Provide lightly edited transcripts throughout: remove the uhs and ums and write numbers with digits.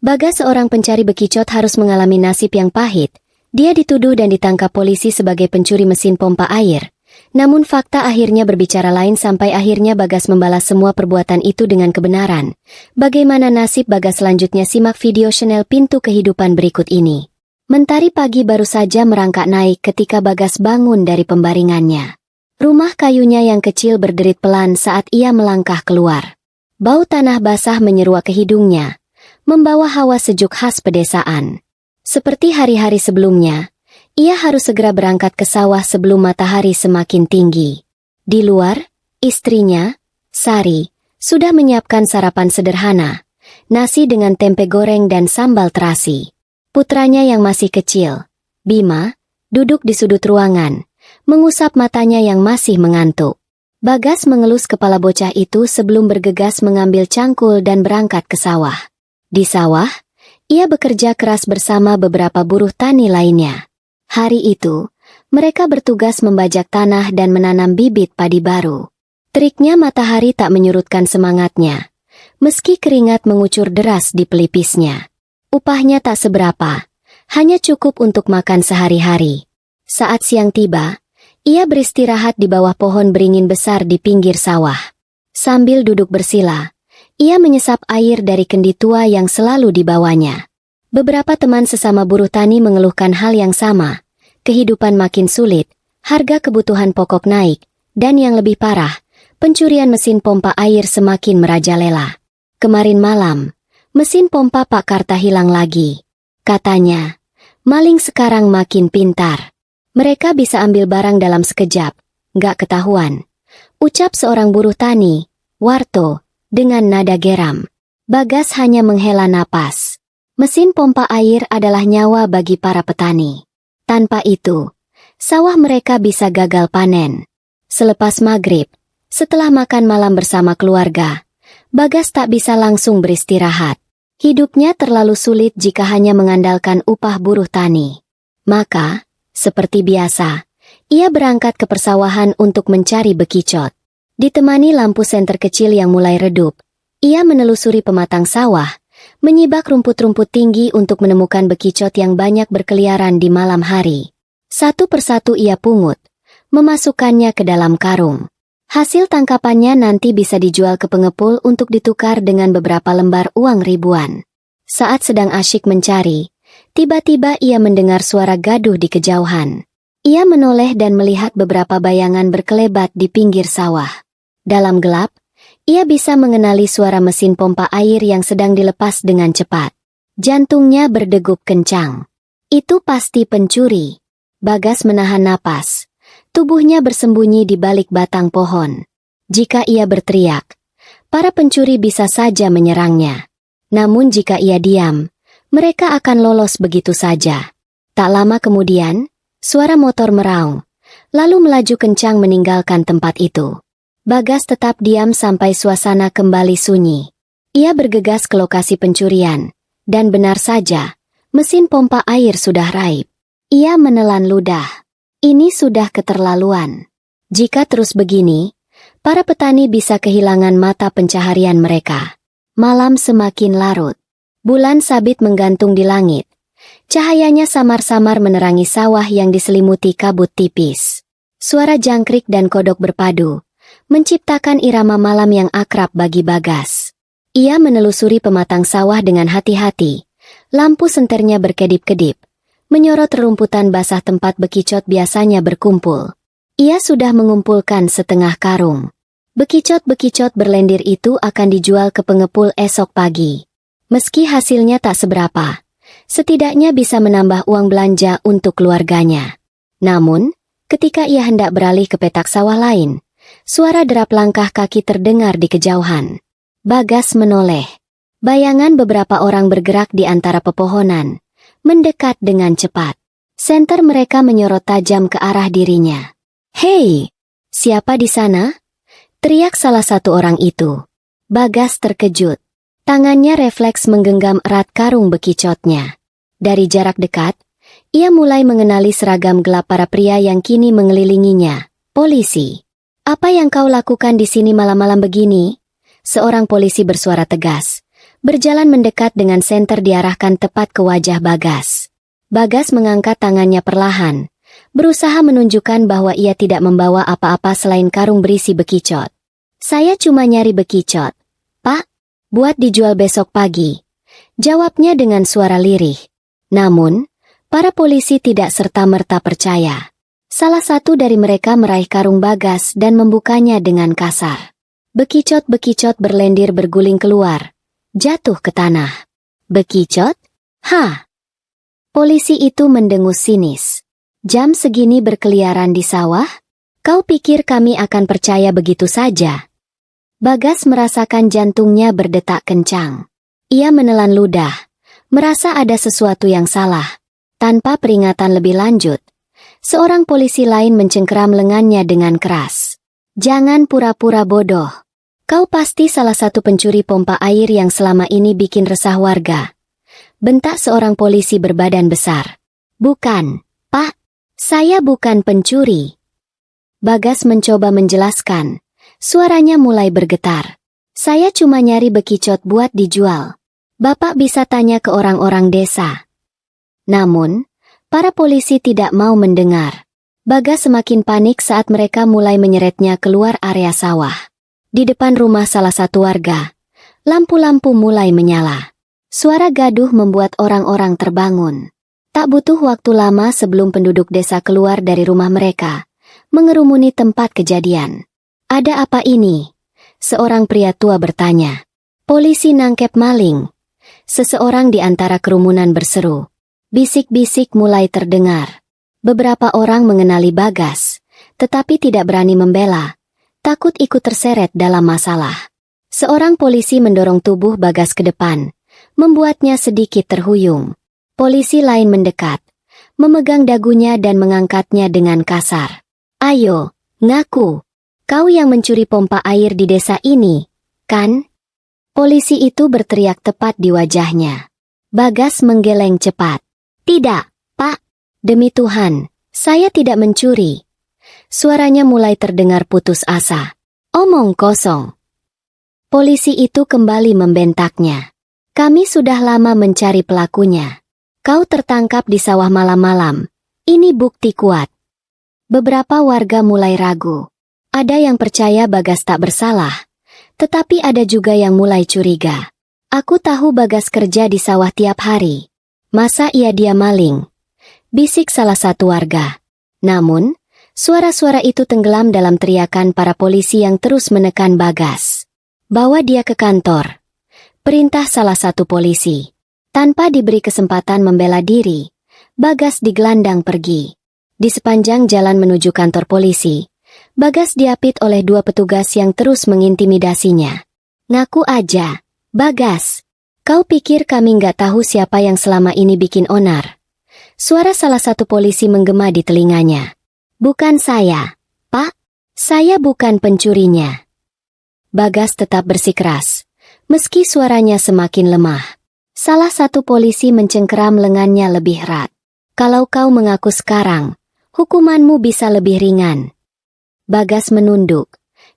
Bagas, seorang pencari bekicot, harus mengalami nasib yang pahit. Dia dituduh dan ditangkap polisi sebagai pencuri mesin pompa air. Namun fakta akhirnya berbicara lain sampai akhirnya Bagas membalas semua perbuatan itu dengan kebenaran. Bagaimana nasib Bagas selanjutnya? Simak video channel Pintu Kehidupan berikut ini. Mentari pagi baru saja merangkak naik ketika Bagas bangun dari pembaringannya. Rumah kayunya yang kecil berderit pelan saat ia melangkah keluar. Bau tanah basah menyeruak ke hidungnya, membawa hawa sejuk khas pedesaan. Seperti hari-hari sebelumnya, ia harus segera berangkat ke sawah sebelum matahari semakin tinggi. Di luar, istrinya, Sari, sudah menyiapkan sarapan sederhana, nasi dengan tempe goreng dan sambal terasi. Putranya yang masih kecil, Bima, duduk di sudut ruangan, mengusap matanya yang masih mengantuk. Bagas mengelus kepala bocah itu sebelum bergegas mengambil cangkul dan berangkat ke sawah. Di sawah, ia bekerja keras bersama beberapa buruh tani lainnya. Hari itu, mereka bertugas membajak tanah dan menanam bibit padi baru. Teriknya matahari tak menyurutkan semangatnya, meski keringat mengucur deras di pelipisnya. Upahnya tak seberapa, hanya cukup untuk makan sehari-hari. Saat siang tiba, ia beristirahat di bawah pohon beringin besar di pinggir sawah. Sambil duduk bersila, ia menyesap air dari kendi tua yang selalu dibawanya. Beberapa teman sesama buruh tani mengeluhkan hal yang sama. Kehidupan makin sulit, harga kebutuhan pokok naik, dan yang lebih parah, pencurian mesin pompa air semakin merajalela. Kemarin malam, mesin pompa Pak Karta hilang lagi. Katanya, maling sekarang makin pintar. Mereka bisa ambil barang dalam sekejap, nggak ketahuan. Ucap seorang buruh tani, Warto, dengan nada geram. Bagas hanya menghela napas. Mesin pompa air adalah nyawa bagi para petani. Tanpa itu, sawah mereka bisa gagal panen. Selepas maghrib, setelah makan malam bersama keluarga, Bagas tak bisa langsung beristirahat. Hidupnya terlalu sulit jika hanya mengandalkan upah buruh tani. Maka, seperti biasa, ia berangkat ke persawahan untuk mencari bekicot. Ditemani lampu senter kecil yang mulai redup, ia menelusuri pematang sawah, menyibak rumput-rumput tinggi untuk menemukan bekicot yang banyak berkeliaran di malam hari. Satu persatu ia pungut, memasukkannya ke dalam karung. Hasil tangkapannya nanti bisa dijual ke pengepul untuk ditukar dengan beberapa lembar uang ribuan. Saat sedang asyik mencari, tiba-tiba ia mendengar suara gaduh di kejauhan. Ia menoleh dan melihat beberapa bayangan berkelebat di pinggir sawah. Dalam gelap, ia bisa mengenali suara mesin pompa air yang sedang dilepas dengan cepat. Jantungnya berdegup kencang. Itu pasti pencuri. Bagas menahan napas. Tubuhnya bersembunyi di balik batang pohon. Jika ia berteriak, para pencuri bisa saja menyerangnya. Namun jika ia diam, mereka akan lolos begitu saja. Tak lama kemudian, suara motor meraung, lalu melaju kencang meninggalkan tempat itu. Bagas tetap diam sampai suasana kembali sunyi. Ia bergegas ke lokasi pencurian, dan benar saja, mesin pompa air sudah raib. Ia menelan ludah. Ini sudah keterlaluan. Jika terus begini, para petani bisa kehilangan mata pencaharian mereka. Malam semakin larut. Bulan sabit menggantung di langit. Cahayanya samar-samar menerangi sawah yang diselimuti kabut tipis. Suara jangkrik dan kodok berpadu, menciptakan irama malam yang akrab bagi Bagas. Ia menelusuri pematang sawah dengan hati-hati. Lampu senternya berkedip-kedip, menyorot rerumputan basah tempat bekicot biasanya berkumpul. Ia sudah mengumpulkan setengah karung. Bekicot-bekicot berlendir itu akan dijual ke pengepul esok pagi. Meski hasilnya tak seberapa, setidaknya bisa menambah uang belanja untuk keluarganya. Namun, ketika ia hendak beralih ke petak sawah lain, suara derap langkah kaki terdengar di kejauhan. Bagas menoleh. Bayangan beberapa orang bergerak di antara pepohonan, mendekat dengan cepat. Senter mereka menyorot tajam ke arah dirinya. "Hei, siapa di sana?" teriak salah satu orang itu. Bagas terkejut. Tangannya refleks menggenggam erat karung bekicotnya. Dari jarak dekat, ia mulai mengenali seragam gelap para pria yang kini mengelilinginya. "Polisi. Apa yang kau lakukan di sini malam-malam begini?" Seorang polisi bersuara tegas, Berjalan mendekat dengan senter diarahkan tepat ke wajah Bagas. Bagas mengangkat tangannya perlahan, berusaha menunjukkan bahwa ia tidak membawa apa-apa selain karung berisi bekicot. Saya cuma nyari bekicot, Pak, buat dijual besok pagi. Jawabnya dengan suara lirih. Namun, para polisi tidak serta-merta percaya. Salah satu dari mereka meraih karung Bagas dan membukanya dengan kasar. Bekicot-bekicot berlendir berguling keluar, jatuh ke tanah. Bekicot? Hah? Polisi itu mendengus sinis. Jam segini berkeliaran di sawah? Kau pikir kami akan percaya begitu saja? Bagas merasakan jantungnya berdetak kencang. Ia menelan ludah, merasa ada sesuatu yang salah. Tanpa peringatan lebih lanjut, seorang polisi lain mencengkeram lengannya dengan keras. Jangan pura-pura bodoh. Kau pasti salah satu pencuri pompa air yang selama ini bikin resah warga. Bentak seorang polisi berbadan besar. Bukan, Pak. Saya bukan pencuri. Bagas mencoba menjelaskan. Suaranya mulai bergetar. Saya cuma nyari bekicot buat dijual. Bapak bisa tanya ke orang-orang desa. Namun, para polisi tidak mau mendengar. Bagas semakin panik saat mereka mulai menyeretnya keluar area sawah. Di depan rumah salah satu warga, lampu-lampu mulai menyala. Suara gaduh membuat orang-orang terbangun. Tak butuh waktu lama sebelum penduduk desa keluar dari rumah mereka, mengerumuni tempat kejadian. Ada apa ini? Seorang pria tua bertanya. Polisi nangkep maling. Seseorang di antara kerumunan berseru. Bisik-bisik mulai terdengar. Beberapa orang mengenali Bagas, tetapi tidak berani membela. Takut ikut terseret dalam masalah. Seorang polisi mendorong tubuh Bagas ke depan, membuatnya sedikit terhuyung. Polisi lain mendekat, memegang dagunya dan mengangkatnya dengan kasar. Ayo, ngaku. Kau yang mencuri pompa air di desa ini, kan? Polisi itu berteriak tepat di wajahnya. Bagas menggeleng cepat. Tidak, Pak. Demi Tuhan, saya tidak mencuri. Suaranya mulai terdengar putus asa. Omong kosong. Polisi itu kembali membentaknya. Kami sudah lama mencari pelakunya. Kau tertangkap di sawah malam-malam. Ini bukti kuat. Beberapa warga mulai ragu. Ada yang percaya Bagas tak bersalah. Tetapi ada juga yang mulai curiga. Aku tahu Bagas kerja di sawah tiap hari. Masa dia maling? Bisik salah satu warga. Namun, suara-suara itu tenggelam dalam teriakan para polisi yang terus menekan Bagas. Bawa dia ke kantor. Perintah salah satu polisi. Tanpa diberi kesempatan membela diri, Bagas digelandang pergi. Di sepanjang jalan menuju kantor polisi, Bagas diapit oleh dua petugas yang terus mengintimidasinya. Ngaku aja, Bagas. Kau pikir kami nggak tahu siapa yang selama ini bikin onar? Suara salah satu polisi menggema di telinganya. Bukan saya, Pak. Saya bukan pencurinya. Bagas tetap bersikeras, meski suaranya semakin lemah. Salah satu polisi mencengkeram lengannya lebih erat. Kalau kau mengaku sekarang, hukumanmu bisa lebih ringan. Bagas menunduk.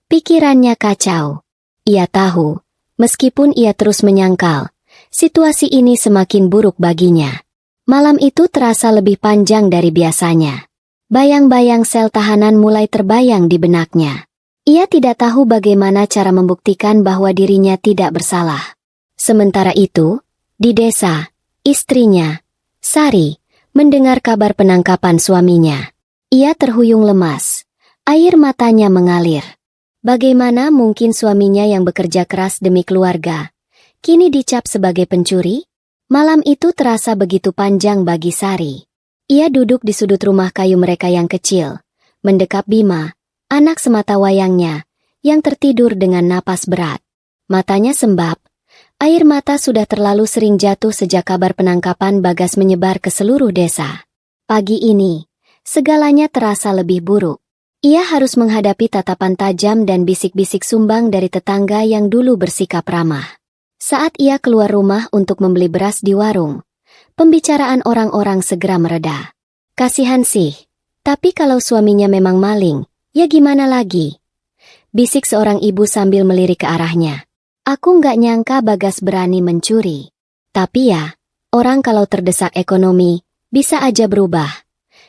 Pikirannya kacau. Ia tahu, meskipun ia terus menyangkal, situasi ini semakin buruk baginya. Malam itu terasa lebih panjang dari biasanya. Bayang-bayang sel tahanan mulai terbayang di benaknya. Ia tidak tahu bagaimana cara membuktikan bahwa dirinya tidak bersalah. Sementara itu, di desa, istrinya, Sari, mendengar kabar penangkapan suaminya. Ia terhuyung lemas. Air matanya mengalir. Bagaimana mungkin suaminya yang bekerja keras demi keluarga, kini dicap sebagai pencuri? Malam itu terasa begitu panjang bagi Sari. Ia duduk di sudut rumah kayu mereka yang kecil, mendekap Bima, anak sematawayangnya, yang tertidur dengan napas berat. Matanya sembab. Air mata sudah terlalu sering jatuh sejak kabar penangkapan Bagas menyebar ke seluruh desa. Pagi ini, segalanya terasa lebih buruk. Ia harus menghadapi tatapan tajam dan bisik-bisik sumbang dari tetangga yang dulu bersikap ramah. Saat ia keluar rumah untuk membeli beras di warung, pembicaraan orang-orang segera mereda. Kasihan sih, tapi kalau suaminya memang maling, ya gimana lagi? Bisik seorang ibu sambil melirik ke arahnya. Aku nggak nyangka Bagas berani mencuri. Tapi ya, orang kalau terdesak ekonomi, bisa aja berubah.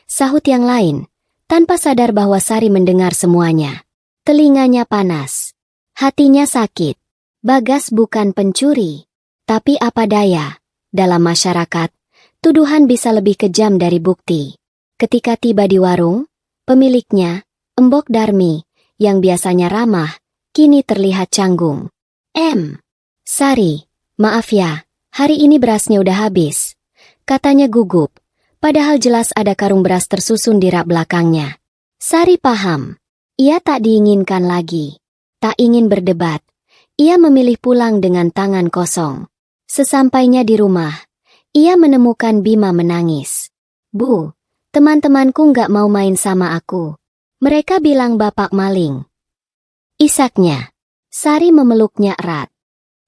Sahut yang lain, tanpa sadar bahwa Sari mendengar semuanya. Telinganya panas. Hatinya sakit. Bagas bukan pencuri. Tapi apa daya, dalam masyarakat, tuduhan bisa lebih kejam dari bukti. Ketika tiba di warung, pemiliknya, Embok Darmi, yang biasanya ramah, kini terlihat canggung. Sari, maaf ya, hari ini berasnya udah habis. Katanya gugup, padahal jelas ada karung beras tersusun di rak belakangnya. Sari paham, ia tak diinginkan lagi. Tak ingin berdebat, ia memilih pulang dengan tangan kosong. Sesampainya di rumah, ia menemukan Bima menangis. Bu, teman-temanku nggak mau main sama aku. Mereka bilang bapak maling. Isaknya. Sari memeluknya erat.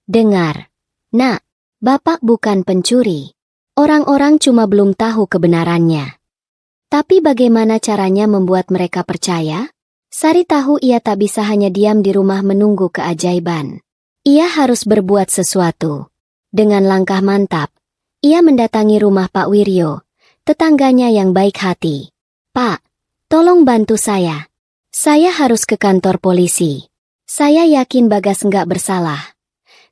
Dengar, nak, bapak bukan pencuri. Orang-orang cuma belum tahu kebenarannya. Tapi bagaimana caranya membuat mereka percaya? Sari tahu ia tak bisa hanya diam di rumah menunggu keajaiban. Ia harus berbuat sesuatu. Dengan langkah mantap, ia mendatangi rumah Pak Wiryo, tetangganya yang baik hati. Pak, tolong bantu saya. Saya harus ke kantor polisi. Saya yakin Bagas nggak bersalah.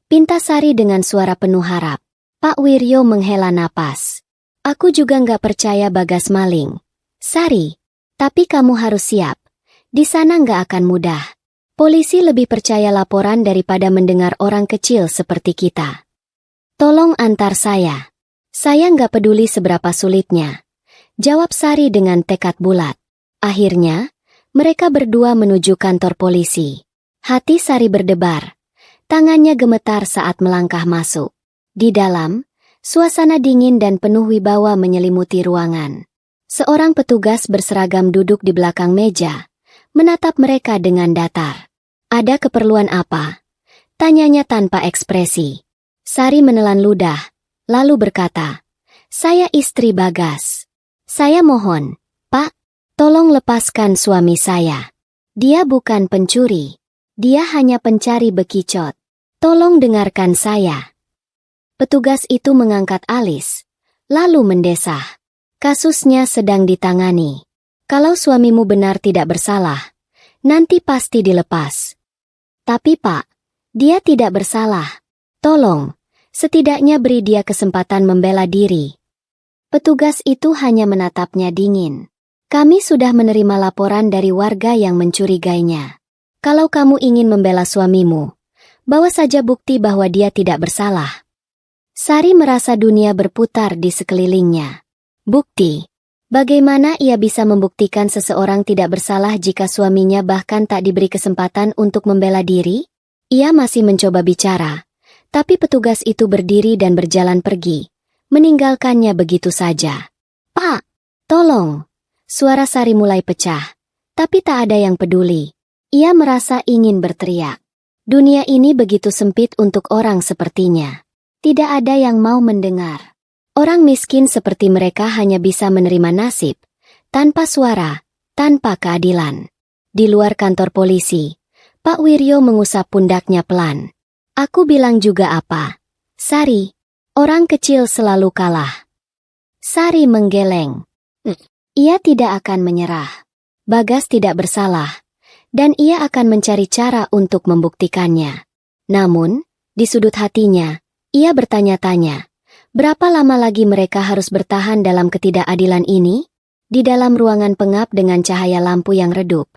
Pinta Sari dengan suara penuh harap. Pak Wiryo menghela napas. Aku juga nggak percaya Bagas maling. Sari, tapi kamu harus siap. Di sana nggak akan mudah. Polisi lebih percaya laporan daripada mendengar orang kecil seperti kita. Tolong antar saya. Saya nggak peduli seberapa sulitnya. Jawab Sari dengan tekad bulat. Akhirnya, mereka berdua menuju kantor polisi. Hati Sari berdebar. Tangannya gemetar saat melangkah masuk. Di dalam, suasana dingin dan penuh wibawa menyelimuti ruangan. Seorang petugas berseragam duduk di belakang meja, menatap mereka dengan datar. Ada keperluan apa? Tanyanya tanpa ekspresi. Sari menelan ludah, lalu berkata, saya istri Bagas. Saya mohon, Pak, tolong lepaskan suami saya. Dia bukan pencuri. Dia hanya pencari bekicot. Tolong dengarkan saya. Petugas itu mengangkat alis, lalu mendesah. Kasusnya sedang ditangani. Kalau suamimu benar tidak bersalah, nanti pasti dilepas. Tapi Pak, dia tidak bersalah. Tolong, setidaknya beri dia kesempatan membela diri. Petugas itu hanya menatapnya dingin. Kami sudah menerima laporan dari warga yang mencurigainya. Kalau kamu ingin membela suamimu, bawa saja bukti bahwa dia tidak bersalah. Sari merasa dunia berputar di sekelilingnya. Bukti. Bagaimana ia bisa membuktikan seseorang tidak bersalah jika suaminya bahkan tak diberi kesempatan untuk membela diri? Ia masih mencoba bicara, tapi petugas itu berdiri dan berjalan pergi, meninggalkannya begitu saja. Pak, tolong. Suara Sari mulai pecah, tapi tak ada yang peduli. Ia merasa ingin berteriak. Dunia ini begitu sempit untuk orang sepertinya. Tidak ada yang mau mendengar. Orang miskin seperti mereka hanya bisa menerima nasib, tanpa suara, tanpa keadilan. Di luar kantor polisi, Pak Wiryo mengusap pundaknya pelan. Aku bilang juga apa? Sari, orang kecil selalu kalah. Sari menggeleng. Ia tidak akan menyerah. Bagas tidak bersalah. Dan ia akan mencari cara untuk membuktikannya. Namun, di sudut hatinya, ia bertanya-tanya, berapa lama lagi mereka harus bertahan dalam ketidakadilan ini? Di dalam ruangan pengap dengan cahaya lampu yang redup,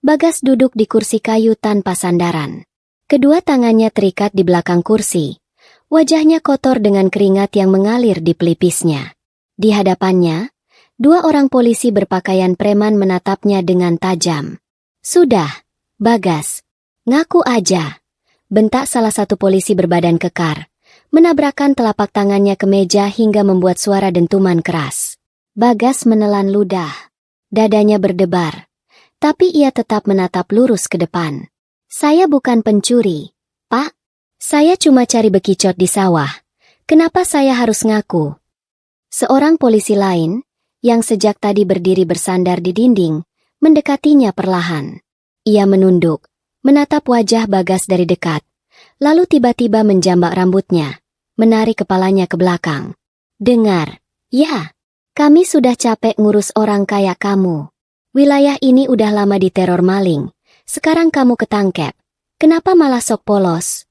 Bagas duduk di kursi kayu tanpa sandaran. Kedua tangannya terikat di belakang kursi. Wajahnya kotor dengan keringat yang mengalir di pelipisnya. Di hadapannya, dua orang polisi berpakaian preman menatapnya dengan tajam. Sudah, Bagas, ngaku aja. Bentak salah satu polisi berbadan kekar, menabrakkan telapak tangannya ke meja hingga membuat suara dentuman keras. Bagas menelan ludah. Dadanya berdebar. Tapi ia tetap menatap lurus ke depan. Saya bukan pencuri, Pak. Saya cuma cari bekicot di sawah. Kenapa saya harus ngaku? Seorang polisi lain, yang sejak tadi berdiri bersandar di dinding, mendekatinya perlahan. Ia menunduk, menatap wajah Bagas dari dekat, lalu tiba-tiba menjambak rambutnya, menarik kepalanya ke belakang. Dengar, ya, kami sudah capek ngurus orang kayak kamu. Wilayah ini udah lama diteror maling, sekarang kamu ketangkep. Kenapa malah sok polos?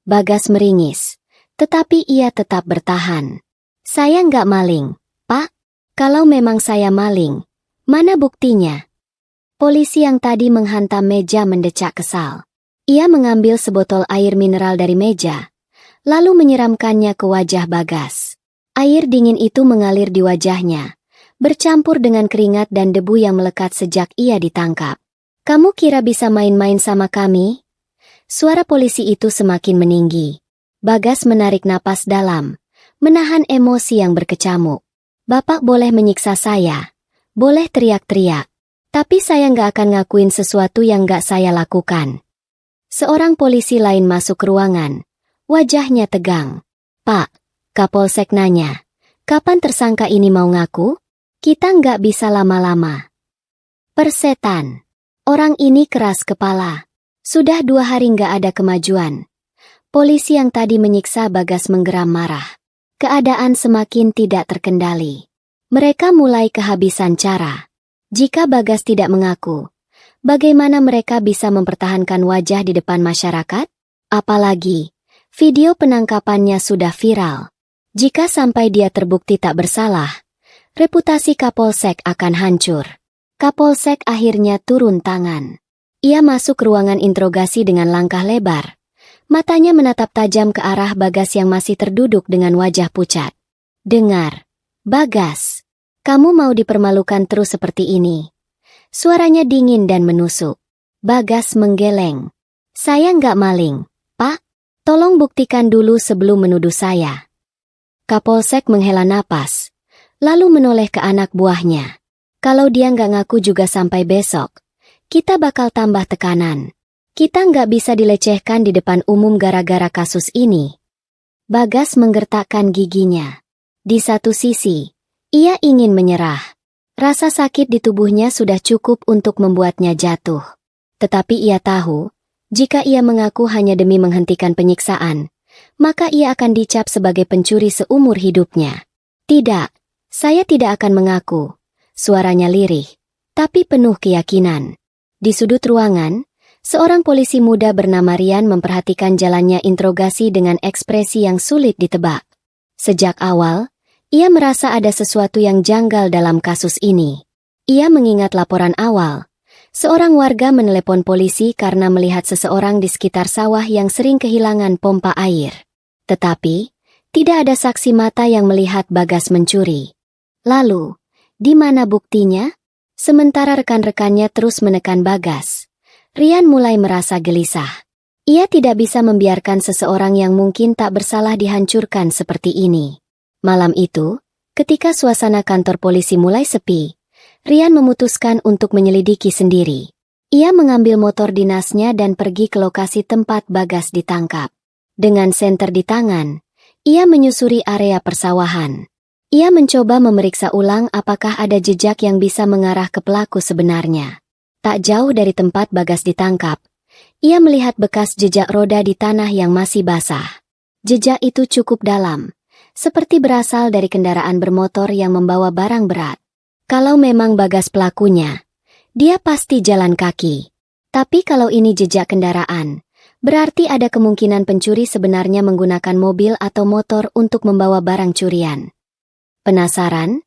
Bagas meringis, tetapi ia tetap bertahan. Saya nggak maling, Pak. Kalau memang saya maling, mana buktinya? Polisi yang tadi menghantam meja mendecak kesal. Ia mengambil sebotol air mineral dari meja, lalu menyiramkannya ke wajah Bagas. Air dingin itu mengalir di wajahnya, bercampur dengan keringat dan debu yang melekat sejak ia ditangkap. Kamu kira bisa main-main sama kami? Suara polisi itu semakin meninggi. Bagas menarik napas dalam, menahan emosi yang berkecamuk. Bapak boleh menyiksa saya, boleh teriak-teriak. Tapi saya nggak akan ngakuin sesuatu yang nggak saya lakukan. Seorang polisi lain masuk ke ruangan. Wajahnya tegang. Pak, Kapolsek nanya, kapan tersangka ini mau ngaku? Kita nggak bisa lama-lama. Persetan. Orang ini keras kepala. Sudah 2 hari nggak ada kemajuan. Polisi yang tadi menyiksa Bagas menggeram marah. Keadaan semakin tidak terkendali. Mereka mulai kehabisan cara. Jika Bagas tidak mengaku, bagaimana mereka bisa mempertahankan wajah di depan masyarakat? Apalagi, video penangkapannya sudah viral. Jika sampai dia terbukti tak bersalah, reputasi Kapolsek akan hancur. Kapolsek akhirnya turun tangan. Ia masuk ke ruangan interogasi dengan langkah lebar. Matanya menatap tajam ke arah Bagas yang masih terduduk dengan wajah pucat. Dengar, Bagas. Kamu mau dipermalukan terus seperti ini? Suaranya dingin dan menusuk. Bagas menggeleng. Saya nggak maling, Pak. Tolong buktikan dulu sebelum menuduh saya. Kapolsek menghela napas, lalu menoleh ke anak buahnya. Kalau dia nggak ngaku juga sampai besok, kita bakal tambah tekanan. Kita nggak bisa dilecehkan di depan umum gara-gara kasus ini. Bagas menggertakkan giginya. Di satu sisi, ia ingin menyerah. Rasa sakit di tubuhnya sudah cukup untuk membuatnya jatuh. Tetapi ia tahu, jika ia mengaku hanya demi menghentikan penyiksaan, maka ia akan dicap sebagai pencuri seumur hidupnya. Tidak, saya tidak akan mengaku. Suaranya lirih, tapi penuh keyakinan. Di sudut ruangan, seorang polisi muda bernama Rian memperhatikan jalannya interogasi dengan ekspresi yang sulit ditebak. Sejak awal, ia merasa ada sesuatu yang janggal dalam kasus ini. Ia mengingat laporan awal. Seorang warga menelepon polisi karena melihat seseorang di sekitar sawah yang sering kehilangan pompa air. Tetapi, tidak ada saksi mata yang melihat Bagas mencuri. Lalu, di mana buktinya? Sementara rekan-rekannya terus menekan Bagas, Rian mulai merasa gelisah. Ia tidak bisa membiarkan seseorang yang mungkin tak bersalah dihancurkan seperti ini. Malam itu, ketika suasana kantor polisi mulai sepi, Rian memutuskan untuk menyelidiki sendiri. Ia mengambil motor dinasnya dan pergi ke lokasi tempat Bagas ditangkap. Dengan senter di tangan, ia menyusuri area persawahan. Ia mencoba memeriksa ulang apakah ada jejak yang bisa mengarah ke pelaku sebenarnya. Tak jauh dari tempat Bagas ditangkap, ia melihat bekas jejak roda di tanah yang masih basah. Jejak itu cukup dalam, seperti berasal dari kendaraan bermotor yang membawa barang berat. Kalau memang Bagas pelakunya, dia pasti jalan kaki. Tapi kalau ini jejak kendaraan, berarti ada kemungkinan pencuri sebenarnya menggunakan mobil atau motor untuk membawa barang curian. Penasaran,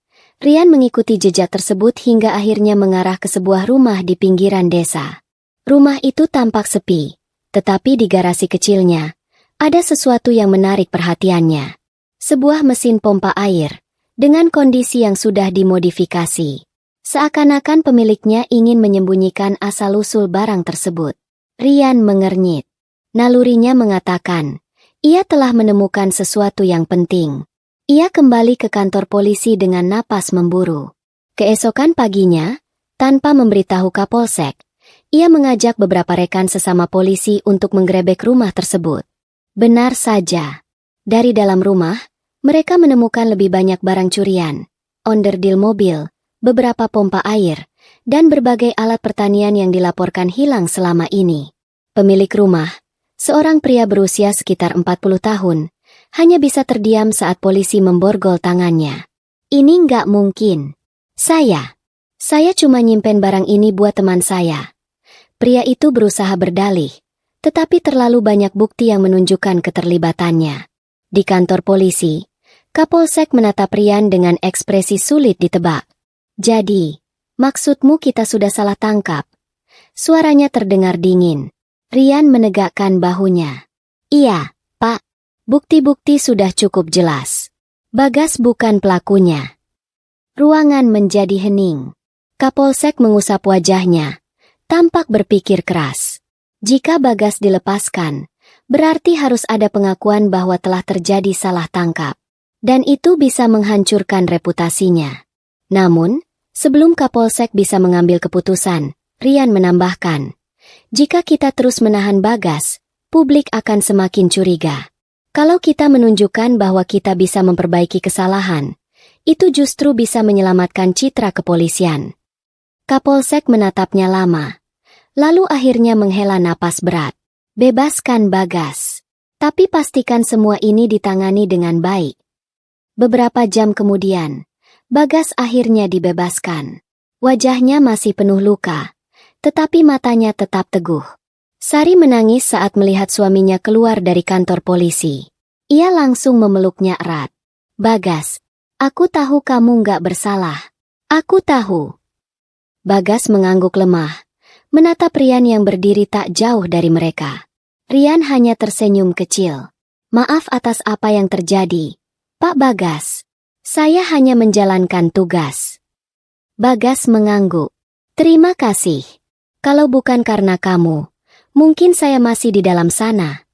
Rian mengikuti jejak tersebut hingga akhirnya mengarah ke sebuah rumah di pinggiran desa. Rumah itu tampak sepi, tetapi di garasi kecilnya, ada sesuatu yang menarik perhatiannya. Sebuah mesin pompa air, dengan kondisi yang sudah dimodifikasi. Seakan-akan pemiliknya ingin menyembunyikan asal-usul barang tersebut. Rian mengernyit. Nalurinya mengatakan, ia telah menemukan sesuatu yang penting. Ia kembali ke kantor polisi dengan napas memburu. Keesokan paginya, tanpa memberitahu Kapolsek, ia mengajak beberapa rekan sesama polisi untuk menggerebek rumah tersebut. Benar saja. Dari dalam rumah, mereka menemukan lebih banyak barang curian, onderdil mobil, beberapa pompa air, dan berbagai alat pertanian yang dilaporkan hilang selama ini. Pemilik rumah, seorang pria berusia sekitar 40 tahun, hanya bisa terdiam saat polisi memborgol tangannya. Ini nggak mungkin. Saya cuma nyimpen barang ini buat teman saya. Pria itu berusaha berdalih, tetapi terlalu banyak bukti yang menunjukkan keterlibatannya. Di kantor polisi, Kapolsek menatap Rian dengan ekspresi sulit ditebak. Jadi, maksudmu kita sudah salah tangkap? Suaranya terdengar dingin. Rian menegakkan bahunya. Iya, Pak. Bukti-bukti sudah cukup jelas. Bagas bukan pelakunya. Ruangan menjadi hening. Kapolsek mengusap wajahnya, tampak berpikir keras. Jika Bagas dilepaskan, berarti harus ada pengakuan bahwa telah terjadi salah tangkap. Dan itu bisa menghancurkan reputasinya. Namun, sebelum Kapolsek bisa mengambil keputusan, Rian menambahkan, jika kita terus menahan Bagas, publik akan semakin curiga. Kalau kita menunjukkan bahwa kita bisa memperbaiki kesalahan, itu justru bisa menyelamatkan citra kepolisian. Kapolsek menatapnya lama, lalu akhirnya menghela napas berat. Bebaskan Bagas, tapi pastikan semua ini ditangani dengan baik. Beberapa jam kemudian, Bagas akhirnya dibebaskan. Wajahnya masih penuh luka, tetapi matanya tetap teguh. Sari menangis saat melihat suaminya keluar dari kantor polisi. Ia langsung memeluknya erat. Bagas, aku tahu kamu nggak bersalah. Aku tahu. Bagas mengangguk lemah, menatap Rian yang berdiri tak jauh dari mereka. Rian hanya tersenyum kecil. Maaf atas apa yang terjadi, Pak Bagas. Saya hanya menjalankan tugas. Bagas mengangguk. Terima kasih. Kalau bukan karena kamu, mungkin saya masih di dalam sana.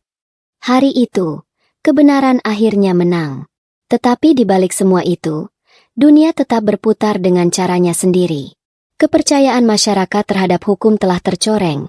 Hari itu, kebenaran akhirnya menang. Tetapi di balik semua itu, dunia tetap berputar dengan caranya sendiri. Kepercayaan masyarakat terhadap hukum telah tercoreng,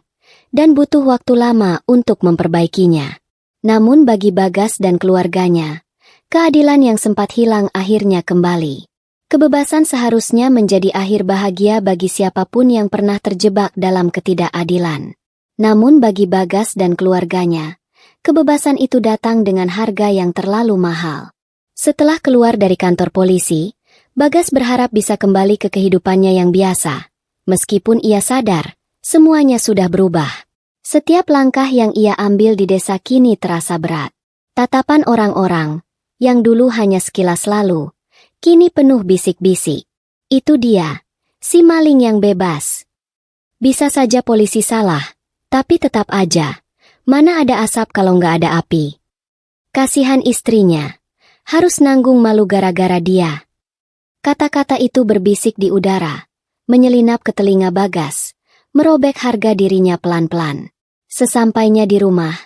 dan butuh waktu lama untuk memperbaikinya. Namun bagi Bagas dan keluarganya, keadilan yang sempat hilang akhirnya kembali. Kebebasan seharusnya menjadi akhir bahagia bagi siapapun yang pernah terjebak dalam ketidakadilan. Namun bagi Bagas dan keluarganya, kebebasan itu datang dengan harga yang terlalu mahal. Setelah keluar dari kantor polisi, Bagas berharap bisa kembali ke kehidupannya yang biasa. Meskipun ia sadar, semuanya sudah berubah. Setiap langkah yang ia ambil di desa kini terasa berat. Tatapan orang-orang, yang dulu hanya sekilas lalu, kini penuh bisik-bisik. Itu dia, si maling yang bebas. Bisa saja polisi salah, tapi tetap aja, mana ada asap kalau nggak ada api. Kasihan istrinya, harus nanggung malu gara-gara dia. Kata-kata itu berbisik di udara, menyelinap ke telinga Bagas, merobek harga dirinya pelan-pelan. Sesampainya di rumah,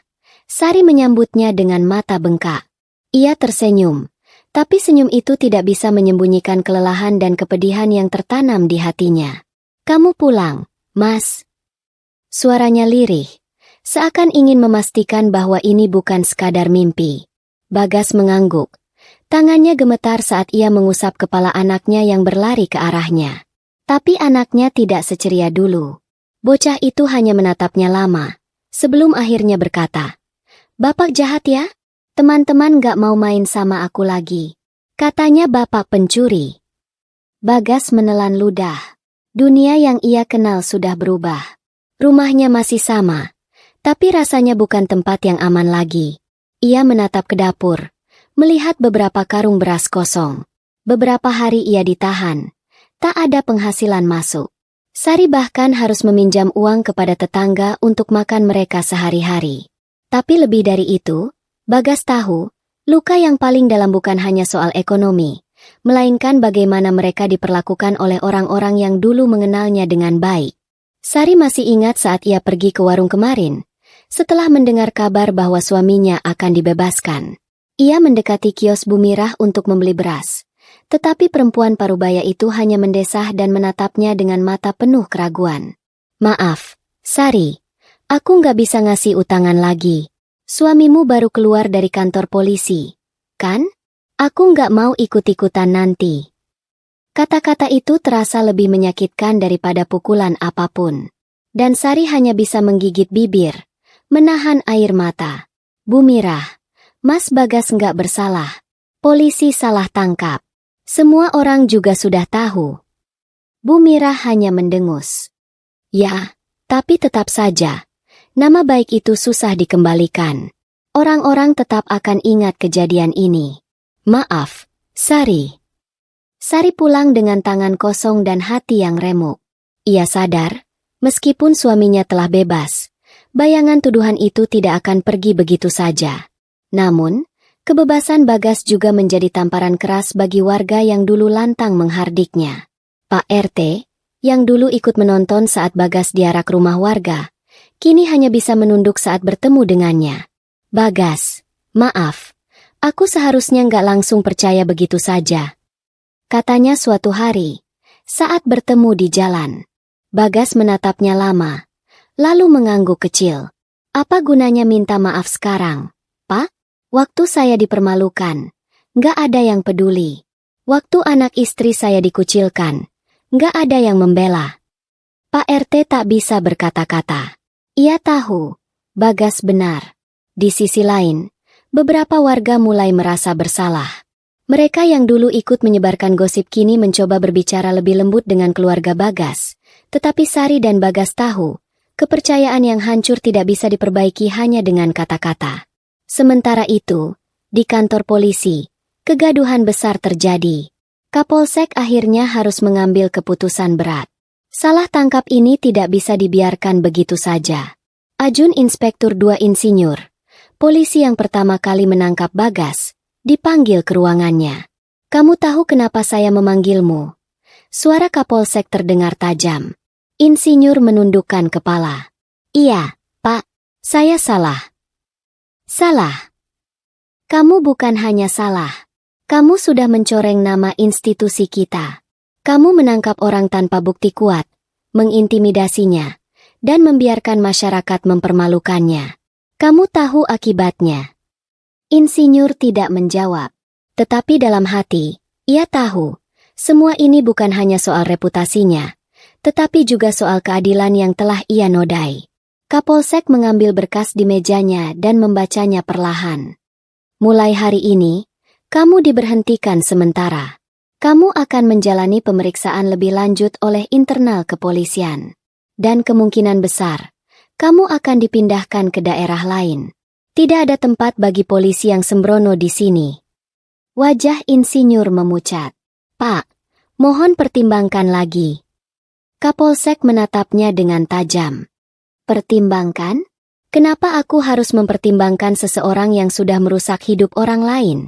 Sari menyambutnya dengan mata bengkak. Ia tersenyum, tapi senyum itu tidak bisa menyembunyikan kelelahan dan kepedihan yang tertanam di hatinya. Kamu pulang, Mas. Suaranya lirih, seakan ingin memastikan bahwa ini bukan sekadar mimpi. Bagas mengangguk. Tangannya gemetar saat ia mengusap kepala anaknya yang berlari ke arahnya. Tapi anaknya tidak seceria dulu. Bocah itu hanya menatapnya lama, sebelum akhirnya berkata, "Bapak jahat ya? Teman-teman gak mau main sama aku lagi. Katanya bapak pencuri." Bagas menelan ludah. Dunia yang ia kenal sudah berubah. Rumahnya masih sama, tapi rasanya bukan tempat yang aman lagi. Ia menatap ke dapur, melihat beberapa karung beras kosong. Beberapa hari ia ditahan, tak ada penghasilan masuk. Sari bahkan harus meminjam uang kepada tetangga untuk makan mereka sehari-hari. Tapi lebih dari itu, Bagas tahu, luka yang paling dalam bukan hanya soal ekonomi, melainkan bagaimana mereka diperlakukan oleh orang-orang yang dulu mengenalnya dengan baik. Sari masih ingat saat ia pergi ke warung kemarin, setelah mendengar kabar bahwa suaminya akan dibebaskan. Ia mendekati kios Bumirah untuk membeli beras, tetapi perempuan parubaya itu hanya mendesah dan menatapnya dengan mata penuh keraguan. "Maaf, Sari, aku nggak bisa ngasih utangan lagi. Suamimu baru keluar dari kantor polisi, kan? Aku nggak mau ikut-ikutan nanti." Kata-kata itu terasa lebih menyakitkan daripada pukulan apapun. Dan Sari hanya bisa menggigit bibir, menahan air mata. Bu Mirah, Mas Bagas nggak bersalah. Polisi salah tangkap. Semua orang juga sudah tahu. Bu Mirah hanya mendengus. Ya, tapi tetap saja. Nama baik itu susah dikembalikan. Orang-orang tetap akan ingat kejadian ini. Maaf, Sari. Sari pulang dengan tangan kosong dan hati yang remuk. Ia sadar, meskipun suaminya telah bebas, bayangan tuduhan itu tidak akan pergi begitu saja. Namun, kebebasan Bagas juga menjadi tamparan keras bagi warga yang dulu lantang menghardiknya. Pak RT, yang dulu ikut menonton saat Bagas diarak rumah warga, kini hanya bisa menunduk saat bertemu dengannya. Bagas, maaf, aku seharusnya nggak langsung percaya begitu saja. Katanya suatu hari, saat bertemu di jalan. Bagas menatapnya lama, lalu mengangguk kecil. Apa gunanya minta maaf sekarang, Pak? Waktu saya dipermalukan, nggak ada yang peduli. Waktu anak istri saya dikucilkan, nggak ada yang membela. Pak RT tak bisa berkata-kata. Ia tahu, Bagas benar. Di sisi lain, beberapa warga mulai merasa bersalah. Mereka yang dulu ikut menyebarkan gosip kini mencoba berbicara lebih lembut dengan keluarga Bagas. Tetapi Sari dan Bagas tahu, kepercayaan yang hancur tidak bisa diperbaiki hanya dengan kata-kata. Sementara itu, di kantor polisi, kegaduhan besar terjadi. Kapolsek akhirnya harus mengambil keputusan berat. Salah tangkap ini tidak bisa dibiarkan begitu saja. Ajun Inspektur 2 Insinyur, polisi yang pertama kali menangkap Bagas, dipanggil ke ruangannya. Kamu tahu kenapa saya memanggilmu? Suara Kapolsek terdengar tajam. Insinyur menundukkan kepala. Iya, Pak, saya salah. Salah. Kamu bukan hanya salah. Kamu sudah mencoreng nama institusi kita. Kamu menangkap orang tanpa bukti kuat, mengintimidasinya, dan membiarkan masyarakat mempermalukannya. Kamu tahu akibatnya. Insinyur tidak menjawab. Tetapi dalam hati, ia tahu, semua ini bukan hanya soal reputasinya, tetapi juga soal keadilan yang telah ia nodai. Kapolsek mengambil berkas di mejanya dan membacanya perlahan. Mulai hari ini, kamu diberhentikan sementara. Kamu akan menjalani pemeriksaan lebih lanjut oleh internal kepolisian. Dan kemungkinan besar, kamu akan dipindahkan ke daerah lain. Tidak ada tempat bagi polisi yang sembrono di sini. Wajah insinyur memucat. Pak, mohon pertimbangkan lagi. Kapolsek menatapnya dengan tajam. Pertimbangkan? Kenapa aku harus mempertimbangkan seseorang yang sudah merusak hidup orang lain?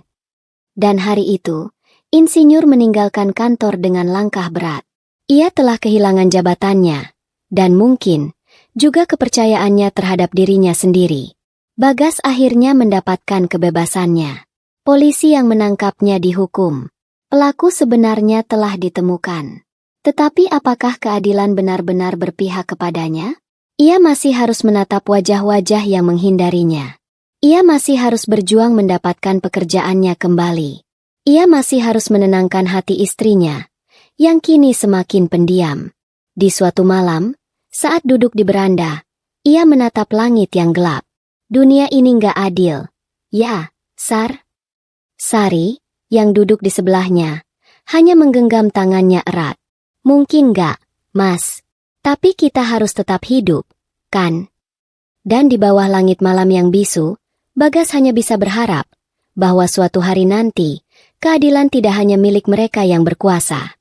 Dan hari itu, insinyur meninggalkan kantor dengan langkah berat. Ia telah kehilangan jabatannya, dan mungkin juga kepercayaannya terhadap dirinya sendiri. Bagas akhirnya mendapatkan kebebasannya. Polisi yang menangkapnya dihukum. Pelaku sebenarnya telah ditemukan. Tetapi apakah keadilan benar-benar berpihak kepadanya? Ia masih harus menatap wajah-wajah yang menghindarinya. Ia masih harus berjuang mendapatkan pekerjaannya kembali. Ia masih harus menenangkan hati istrinya, yang kini semakin pendiam. Di suatu malam, saat duduk di beranda, ia menatap langit yang gelap. Dunia ini nggak adil. Ya, Sari, yang duduk di sebelahnya, hanya menggenggam tangannya erat. Mungkin nggak, Mas. Tapi kita harus tetap hidup, kan? Dan di bawah langit malam yang bisu, Bagas hanya bisa berharap bahwa suatu hari nanti, keadilan tidak hanya milik mereka yang berkuasa.